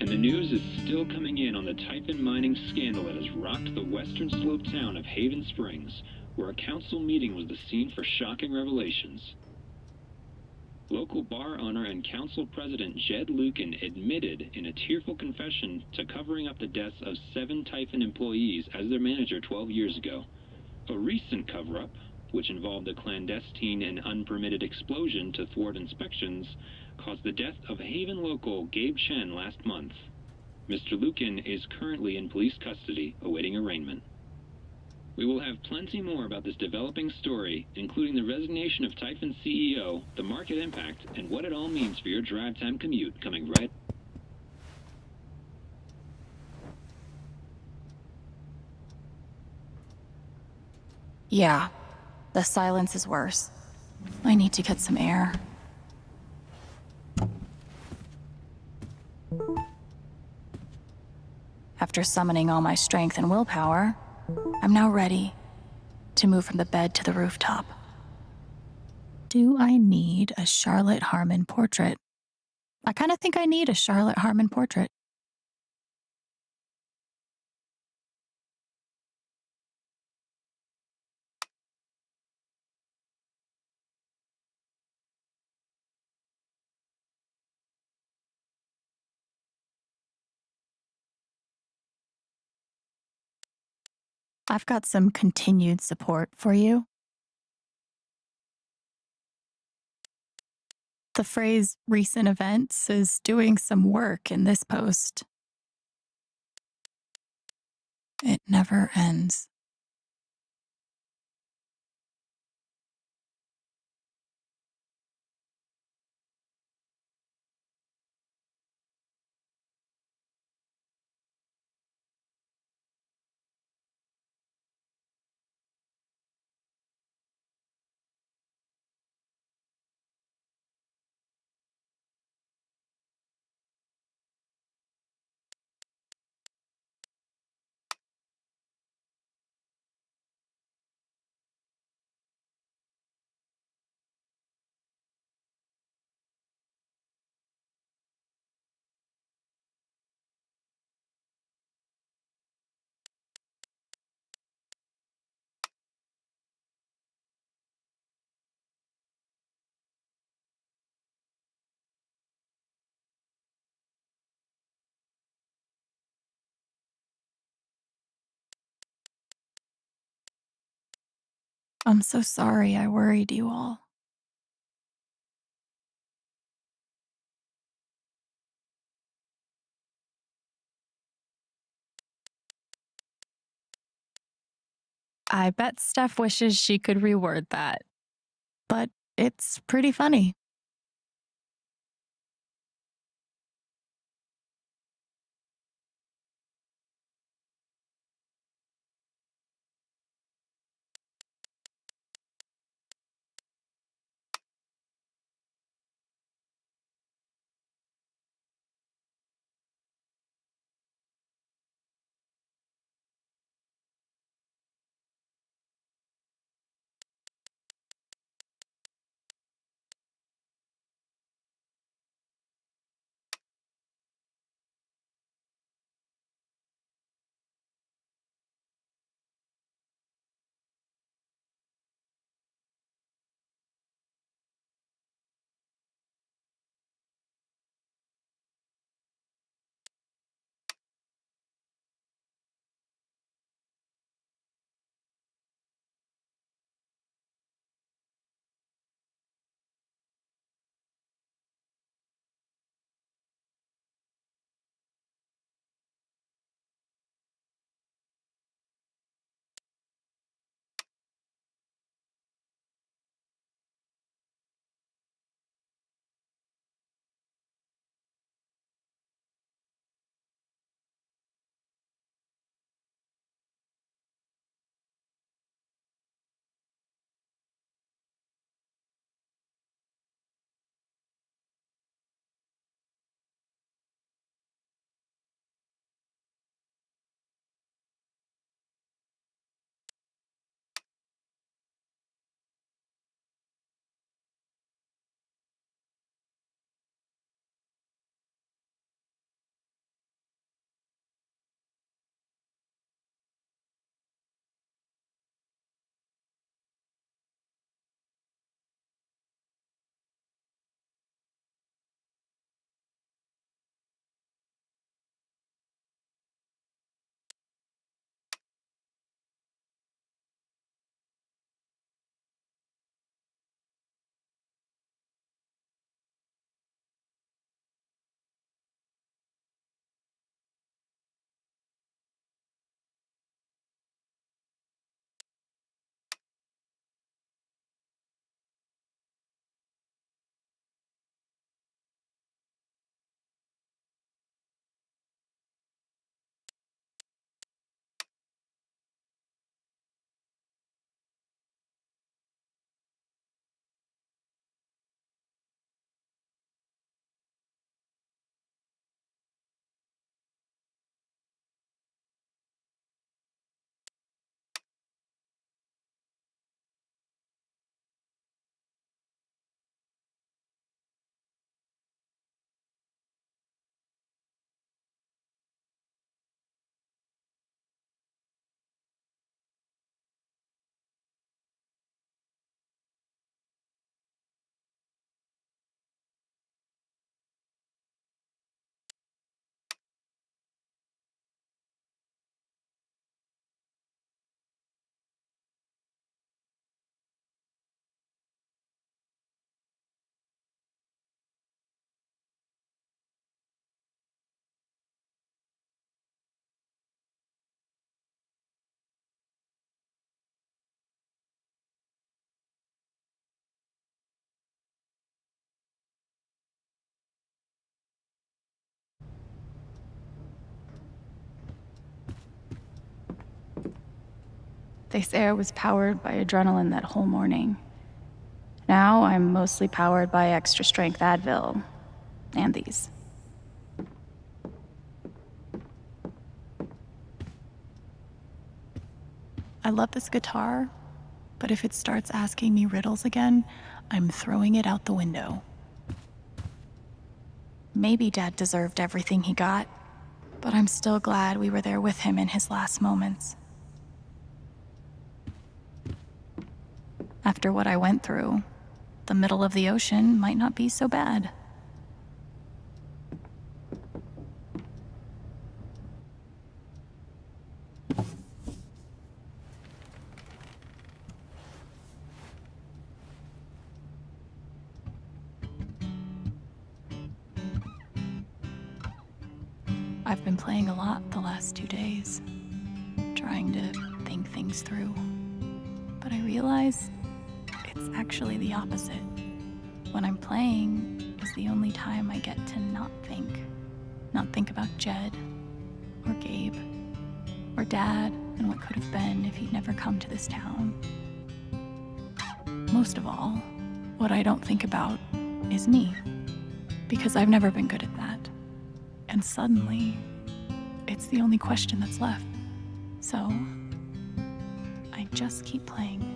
And the news is still coming in on the Typhon mining scandal that has rocked the western slope town of Haven Springs, where a council meeting was the scene for shocking revelations. Local bar owner and council president Jed Lucan admitted in a tearful confession to covering up the deaths of 7 Typhon employees as their manager 12 years ago. A recent cover-up, which involved a clandestine and unpermitted explosion to thwart inspections, caused the death of Haven local Gabe Chen last month. Mr. Lucan is currently in police custody, awaiting arraignment. We will have plenty more about this developing story, including the resignation of Typhon CEO, the market impact, and what it all means for your drive time commute, coming right. Yeah, the silence is worse. I need to get some air. After summoning all my strength and willpower, I'm now ready to move from the bed to the rooftop. Do I need a Charlotte Harmon portrait? I kind of think I need a Charlotte Harmon portrait. I've got some continued support for you. The phrase recent events is doing some work in this post. It never ends. I'm so sorry I worried you all. I bet Steph wishes she could reword that. But it's pretty funny. They say I was powered by adrenaline that whole morning. Now I'm mostly powered by extra strength Advil and these. I love this guitar, but if it starts asking me riddles again, I'm throwing it out the window. Maybe Dad deserved everything he got, but I'm still glad we were there with him in his last moments. After what I went through, the middle of the ocean might not be so bad. I've been playing a lot the last 2 days, trying to think things through. But I realize it's actually the opposite. When I'm playing is the only time I get to not think. Not think about Jed, or Gabe, or Dad, and what could have been if he'd never come to this town. Most of all, what I don't think about is me, because I've never been good at that. And suddenly, it's the only question that's left. So, I just keep playing.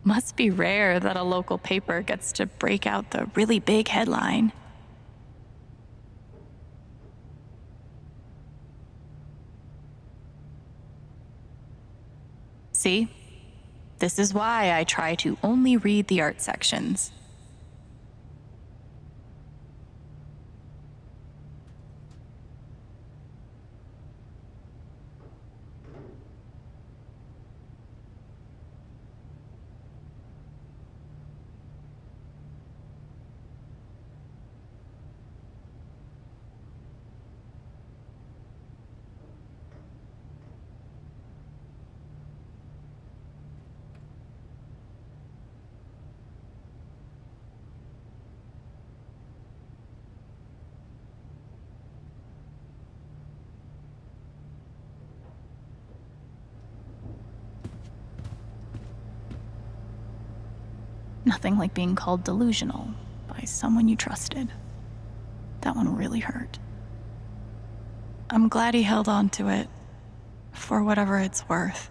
Must be rare that a local paper gets to break out the really big headline. See? This is why I try to only read the art sections. Nothing like being called delusional by someone you trusted. That one really hurt. I'm glad he held on to it, for whatever it's worth.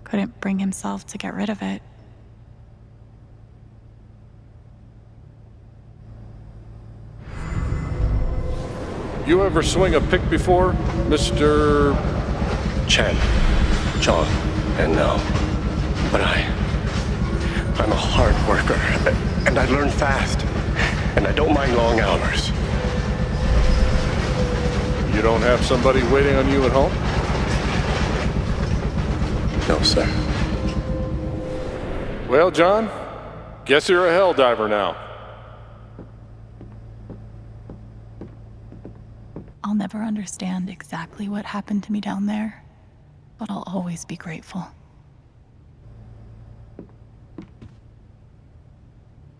Couldn't bring himself to get rid of it. You ever swing a pick before, Mr. Chen, John, and no. But I'm a hard worker, and I learn fast, and I don't mind long hours. You don't have somebody waiting on you at home? No, sir. Well, John, guess you're a hell diver now. I'll never understand exactly what happened to me down there, but I'll always be grateful.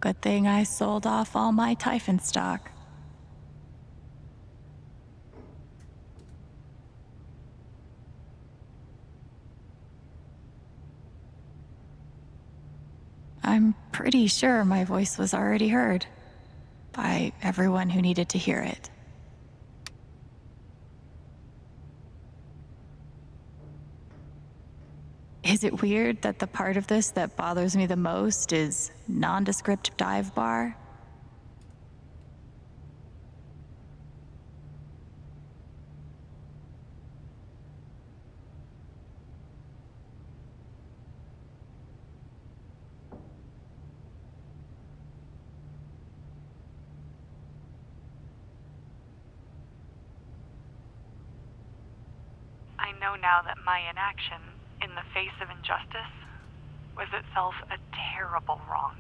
Good thing I sold off all my Typhon stock. I'm pretty sure my voice was already heard by everyone who needed to hear it. Is it weird that the part of this that bothers me the most is nondescript dive bar? know now that my inaction, in the face of injustice, was itself a terrible wrong.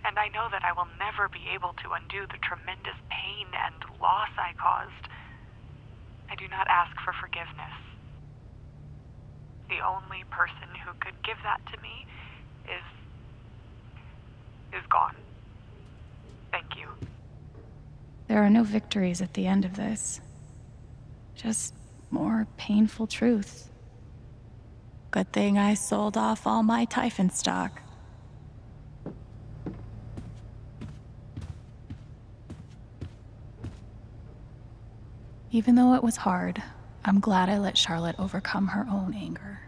And I know that I will never be able to undo the tremendous pain and loss I caused. I do not ask for forgiveness. The only person who could give that to me is gone. Thank you. There are no victories at the end of this. Just more painful truth. Good thing I sold off all my Typhon stock. Even though it was hard, I'm glad I let Charlotte overcome her own anger.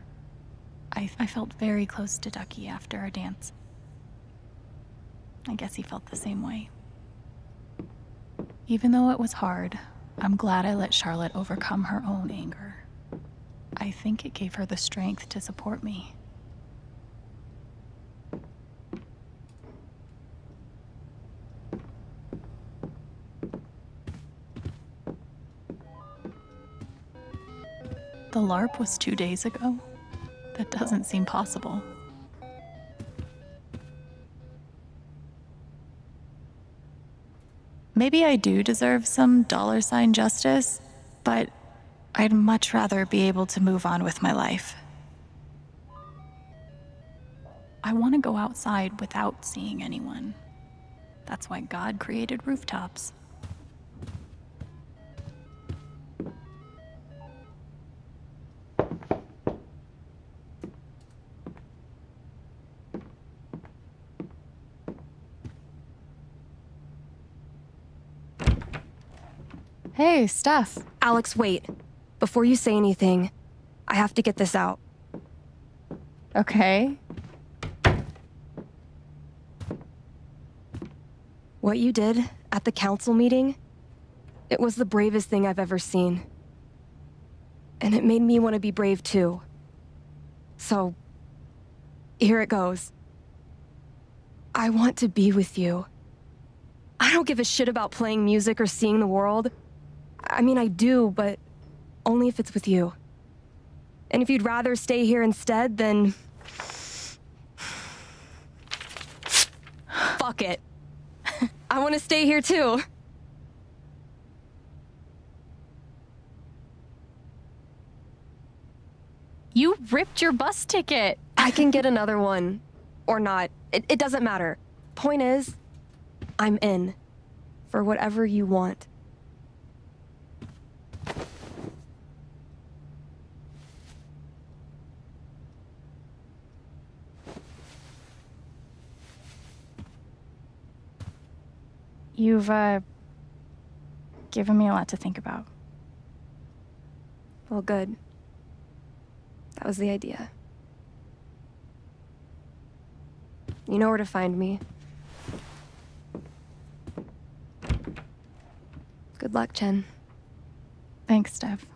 I felt very close to Ducky after our dance. I guess he felt the same way. Even though it was hard, I'm glad I let Charlotte overcome her own anger. I think it gave her the strength to support me. The LARP was 2 days ago? That doesn't seem possible. Maybe I do deserve some $ justice, but I'd much rather be able to move on with my life. I want to go outside without seeing anyone. That's why God created rooftops. Hey, Steph. Alex, wait. Before you say anything, I have to get this out. Okay. What you did at the council meeting, it was the bravest thing I've ever seen. And it made me want to be brave too. So, here it goes. I want to be with you. I don't give a shit about playing music or seeing the world. I mean, I do, but only if it's with you. And if you'd rather stay here instead, then... fuck it. I want to stay here too. You ripped your bus ticket. I can get another one. Or not. It doesn't matter. Point is, I'm in. For whatever you want. You've, given me a lot to think about. Well, good. That was the idea. You know where to find me. Good luck, Chen. Thanks, Steph.